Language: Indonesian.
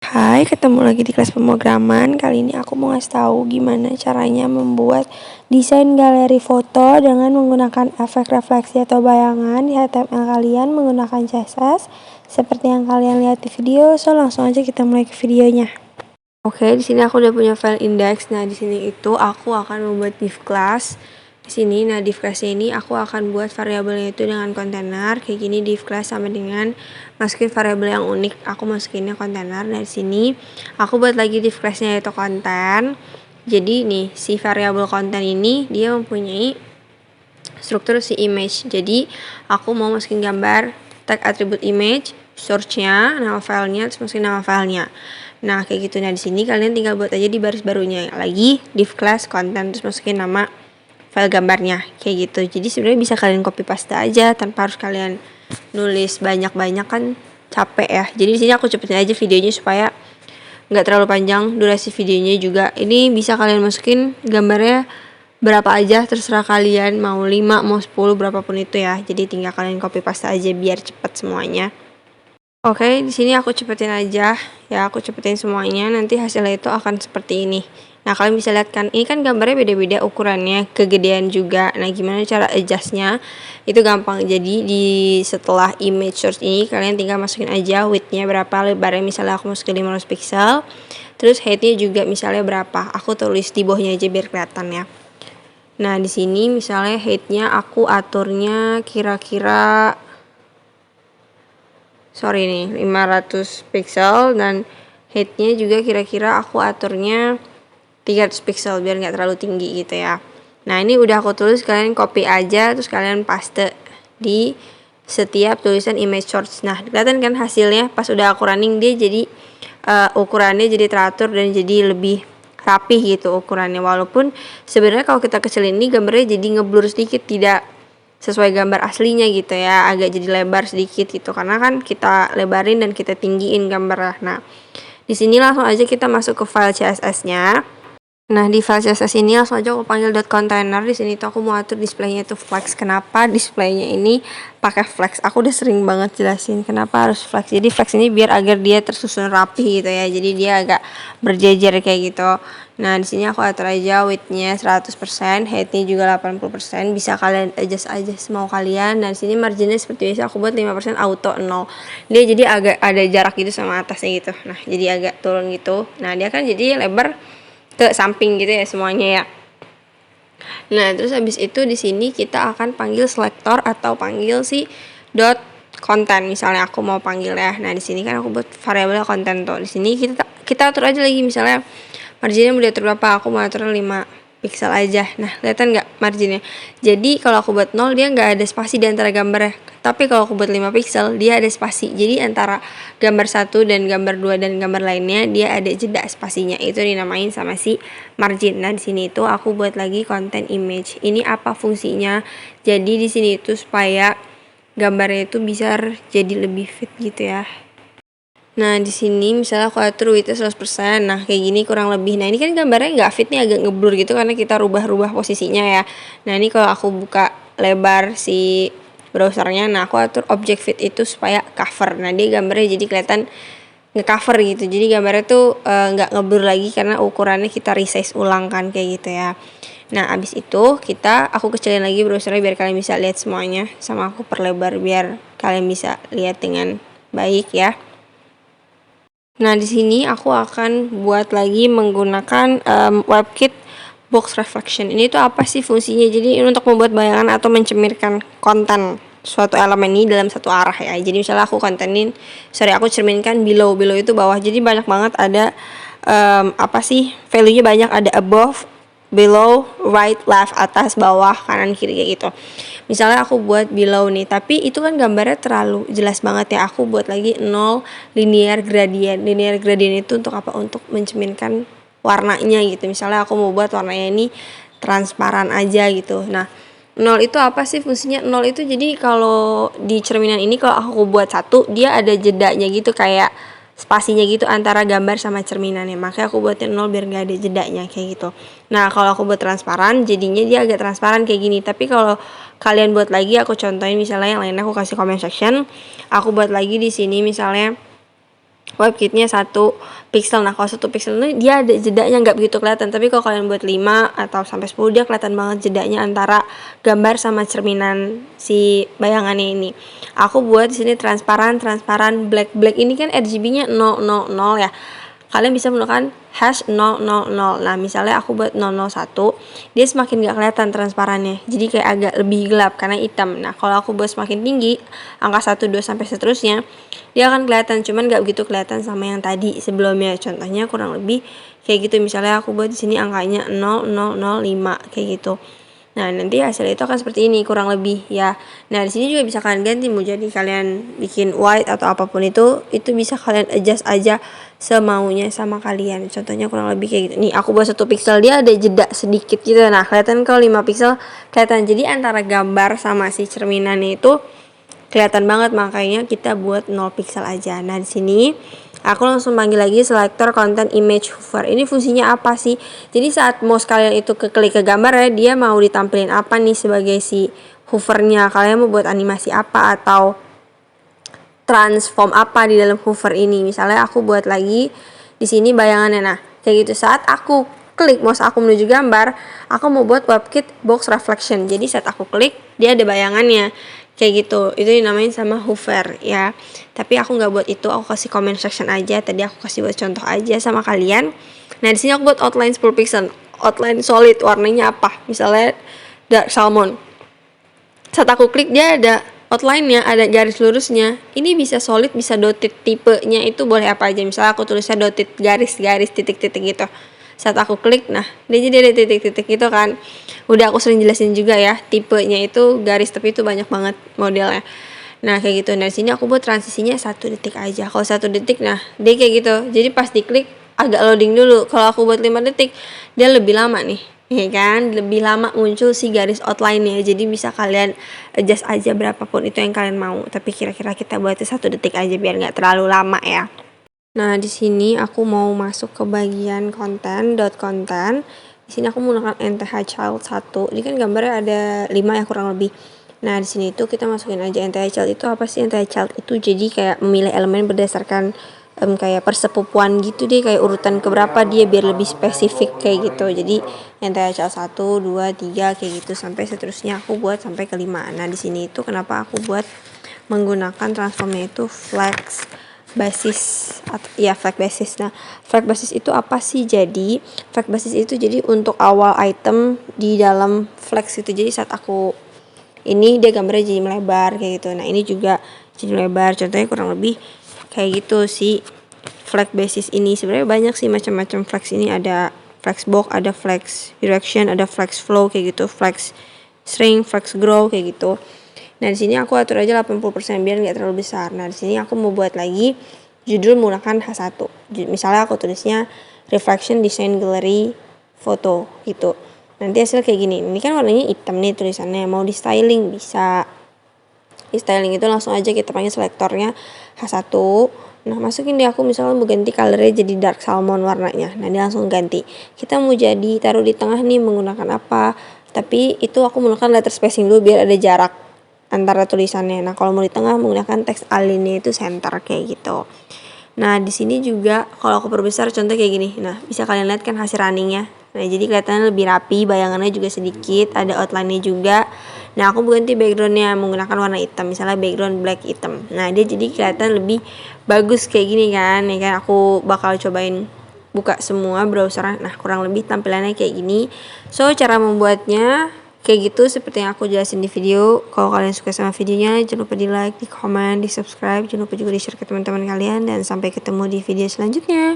Hai, ketemu lagi di kelas pemrograman. Kali ini aku mau ngasih tahu gimana caranya membuat desain galeri foto dengan menggunakan efek refleksi atau bayangan di HTML kalian menggunakan CSS seperti yang kalian lihat di video. So, langsung aja kita mulai ke videonya. Oke, di sini aku udah punya file index. Nah, di sini itu aku akan membuat div class. Di sini, nah div class ini aku akan buat variabelnya itu dengan kontainer kayak gini. Div class sama dengan masukin variabel yang unik, aku masukinnya kontainer. Nah, di sini aku buat lagi div classnya yaitu konten. Jadi nih si variabel konten ini dia mempunyai struktur si image. Jadi aku mau masukin gambar, tag atribut image, source-nya, nama filenya, terus masukin nama filenya. Nah, kayak gitu. Nah, di sini kalian tinggal buat aja di baris barunya lagi div class konten, terus masukin nama file gambarnya kayak gitu. Jadi sebenarnya bisa kalian copy paste aja tanpa harus kalian nulis banyak-banyak, kan capek ya. Jadi di sini aku cepetin aja videonya supaya nggak terlalu panjang durasi videonya juga. Ini bisa kalian masukin gambarnya berapa aja, terserah kalian, mau 5 mau 10 berapapun itu ya. Jadi tinggal kalian copy paste aja biar cepet semuanya. Oke, di sini aku cepetin aja ya, aku cepetin semuanya, nanti hasilnya itu akan seperti ini. Nah, kalian bisa lihat kan, ini kan gambarnya beda-beda ukurannya, kegedean juga. Nah, gimana cara adjustnya? Itu gampang. Jadi di setelah image source ini kalian tinggal masukin aja width-nya berapa, lebarnya misalnya aku masukin 500 pixel. Terus height-nya juga misalnya berapa. Aku tulis di bawahnya aja biar kelihatan ya. Nah, di sini misalnya height-nya aku aturnya kira-kira 500 pixel, dan height-nya juga kira-kira aku aturnya 300 pixel biar nggak terlalu tinggi gitu ya. Nah, ini udah aku tulis, kalian copy aja terus kalian paste di setiap tulisan image source. Nah, kelihatan kan hasilnya pas udah aku running, dia jadi ukurannya jadi teratur dan jadi lebih rapih gitu ukurannya. Walaupun sebenarnya kalau kita kecilin ini gambarnya jadi ngeblur sedikit, tidak sesuai gambar aslinya gitu ya, agak jadi lebar sedikit gitu karena kan kita lebarin dan kita tinggiin gambarnya. Nah, di sini langsung aja kita masuk ke file CSS-nya. Nah, di file CSS ini langsung aja aku panggil .container. Di sini tuh aku mau atur displaynya itu flex. Kenapa displaynya ini pakai flex? Aku udah sering banget jelasin kenapa harus flex. Jadi flex ini biar agar dia tersusun rapi gitu ya. Jadi dia agak berjejer kayak gitu. Nah, di sini aku atur aja width-nya 100%, height-nya juga 80%. Bisa kalian adjust aja semau kalian. Dan di sini marginnya seperti biasa aku buat 5% auto 0. Dia jadi agak ada jarak gitu sama atasnya gitu. Nah, jadi agak turun gitu. Nah, dia kan jadi lebar ke samping gitu ya semuanya ya. Nah, terus habis itu di sini kita akan panggil selector atau panggil si dot content. Misalnya aku mau panggil ya. Nah, di sini kan aku buat variabel content tuh. Di sini kita atur aja lagi, misalnya marginnya mau diatur berapa? Aku mau atur 5 pixel aja. Nah, kelihatan nggak marginnya? Jadi kalau aku buat 0 dia nggak ada spasi di antara gambarnya. Tapi kalau aku buat 5 pixel dia ada spasi. Jadi antara gambar 1 dan gambar 2 dan gambar lainnya dia ada jeda spasinya. Itu dinamain sama si margin. Nah, di sini itu aku buat lagi content image. Ini apa fungsinya? Jadi di sini itu supaya gambarnya itu bisa jadi lebih fit gitu ya. Nah, di sini misalnya aku atur width 100%. Nah, kayak gini kurang lebih. Nah, ini kan gambarnya nggak fit nih, agak ngeblur gitu karena kita rubah-rubah posisinya ya. Nah, ini kalau aku buka lebar si browsernya, nah aku atur object fit itu supaya cover. Nah, dia gambarnya jadi kelihatan ngecover gitu. Jadi gambarnya tuh nggak ngeblur lagi karena ukurannya kita resize ulang kan kayak gitu ya. Nah, abis itu aku kecilin lagi browsernya biar kalian bisa lihat semuanya, sama aku perlebar biar kalian bisa lihat dengan baik ya. Nah, di sini aku akan buat lagi menggunakan WebKit Box Reflection. Ini tuh apa sih fungsinya? Jadi ini untuk membuat bayangan atau mencerminkan konten suatu elemen ini dalam satu arah ya. Jadi misalnya aku aku cerminkan below itu bawah. Jadi banyak banget ada value-nya banyak, ada above, below, right, left, atas, bawah, kanan, kiri kayak gitu. Misalnya aku buat below nih, tapi itu kan gambarnya terlalu jelas banget ya. Aku buat lagi 0 linear gradient. Linear gradient itu untuk apa? Untuk mencerminkan warnanya gitu. Misalnya aku mau buat warnanya ini transparan aja gitu. Nah, 0 itu apa sih fungsinya? 0 itu jadi kalau di cerminan ini kalau aku buat 1, dia ada jedanya gitu, kayak spasinya gitu antara gambar sama cerminannya. Makanya aku buatnya 0 biar gak ada jedanya kayak gitu. Nah, kalau aku buat transparan jadinya dia agak transparan kayak gini. Tapi kalau kalian buat lagi, aku contohin misalnya yang lainnya, aku kasih comment section. Aku buat lagi di sini misalnya WebKit-nya 1 pixel. Nah kalau 1 pixel ini dia ada jedanya, nggak begitu kelihatan, tapi kalau kalian buat 5 atau sampai 10 dia kelihatan banget jedanya antara gambar sama cerminan si bayangannya ini. Aku buat di sini transparan black. Ini kan RGB-nya 000 ya. Kalian bisa menggunakan #000. Nah misalnya aku buat 001, dia semakin gak kelihatan transparannya, jadi kayak agak lebih gelap karena hitam. Nah kalau aku buat semakin tinggi, angka 1, 2 sampai seterusnya, dia akan kelihatan, cuman gak begitu kelihatan sama yang tadi sebelumnya. Contohnya kurang lebih kayak gitu. Misalnya aku buat di sini angkanya 0005 kayak gitu. Nah nanti hasil itu akan seperti ini kurang lebih ya. Nah di sini juga bisa kalian ganti, mau jadi kalian bikin white atau apapun itu bisa kalian adjust aja semaunya sama kalian. Contohnya kurang lebih kayak gitu. Nih aku buat 1 pixel, dia ada jeda sedikit gitu. Nah kelihatan kalau 5 pixel kelihatan. Jadi antara gambar sama si cerminannya itu kelihatan banget, makanya kita buat 0 pixel aja. Nah di sini aku langsung panggil lagi selector content image hover. Ini fungsinya apa sih? Jadi saat mouse kalian itu klik ke gambar ya, dia mau ditampilin apa nih sebagai si hovernya. Kalian mau buat animasi apa atau transform apa di dalam hover ini. Misalnya aku buat lagi di sini bayangannya. Nah kayak gitu, saat aku klik mouse aku menuju gambar, aku mau buat WebKit box reflection. Jadi saat aku klik dia ada bayangannya kayak gitu. Itu dinamain sama hover ya. Tapi aku nggak buat itu, aku kasih comment section aja. Tadi aku kasih buat contoh aja sama kalian. Nah di sini aku buat outline 10 pixel, outline solid, warnanya apa? Misalnya dark salmon. Saat aku klik dia ada outline-nya, ada garis lurusnya. Ini bisa solid, bisa dotted, tipenya itu boleh apa aja. Misalnya aku tulisnya dotted, garis-garis, titik-titik gitu. Saat aku klik, nah dia jadi ada titik-titik gitu kan. Udah aku sering jelasin juga ya, tipenya itu garis, tapi itu banyak banget modelnya. Nah kayak gitu. Nah sini aku buat transisinya 1 detik aja. Kalau 1 detik, nah dia kayak gitu. Jadi pas diklik agak loading dulu. Kalau aku buat 5 detik, dia lebih lama nih, ya kan, lebih lama muncul si garis outline-nya. Jadi bisa kalian adjust aja berapapun itu yang kalian mau. Tapi kira-kira kita buatnya 1 detik aja biar nggak terlalu lama ya. Nah, di sini aku mau masuk ke bagian konten. Di sini aku menggunakan NTH Child 1. Ini kan gambarnya ada 5 ya kurang lebih. Nah, di sini itu kita masukin aja NTH Child. Itu apa sih NTH Child itu? Jadi kayak memilih elemen berdasarkan kayak persepupuan gitu deh, kayak urutan keberapa dia biar lebih spesifik kayak gitu. Jadi NTH Child 1, 2, 3 kayak gitu sampai seterusnya aku buat sampai ke 5. Nah, di sini itu kenapa aku buat menggunakan transformnya itu flex basis atau ya flag basis. Nah flag basis itu apa sih? Jadi flag basis itu jadi untuk awal item di dalam flex itu. Jadi saat aku ini dia gambarnya jadi melebar kayak gitu. Nah ini juga jadi melebar, contohnya kurang lebih kayak gitu sih flag basis ini. Sebenarnya banyak sih macam-macam flex ini, ada flex box, ada flex direction, ada flex flow kayak gitu, flex shrink, flex grow kayak gitu. Nah di sini aku atur aja 80% biar nggak terlalu besar. Nah di sini aku mau buat lagi judul menggunakan H1. Misalnya aku tulisnya reflection design gallery foto gitu. Nanti hasil kayak gini. Ini kan warnanya hitam nih tulisannya. Mau di styling bisa. Di styling itu langsung aja kita panggil selektornya H1. Nah masukin deh, aku misalnya mau ganti colornya jadi dark salmon warnanya. Nah dia langsung ganti. Kita mau jadi taruh di tengah nih menggunakan apa? Tapi itu aku menggunakan letter spacing dulu biar ada jarak antara tulisannya. Nah kalau mau di tengah menggunakan teks alinea itu center kayak gitu. Nah di sini juga kalau aku perbesar contoh kayak gini. Nah bisa kalian lihat kan hasil runningnya. Nah jadi kelihatannya lebih rapi, bayangannya juga sedikit, ada outline-nya juga. Nah aku ganti backgroundnya menggunakan warna hitam, misalnya background black hitam. Nah dia jadi kelihatan lebih bagus kayak gini kan. Ya kan aku bakal cobain buka semua browser. Nah kurang lebih tampilannya kayak gini. So cara membuatnya kayak gitu seperti yang aku jelasin di video. Kalau kalian suka sama videonya, jangan lupa di like, di komen, di subscribe. Jangan lupa juga di share ke teman-teman kalian. Dan sampai ketemu di video selanjutnya.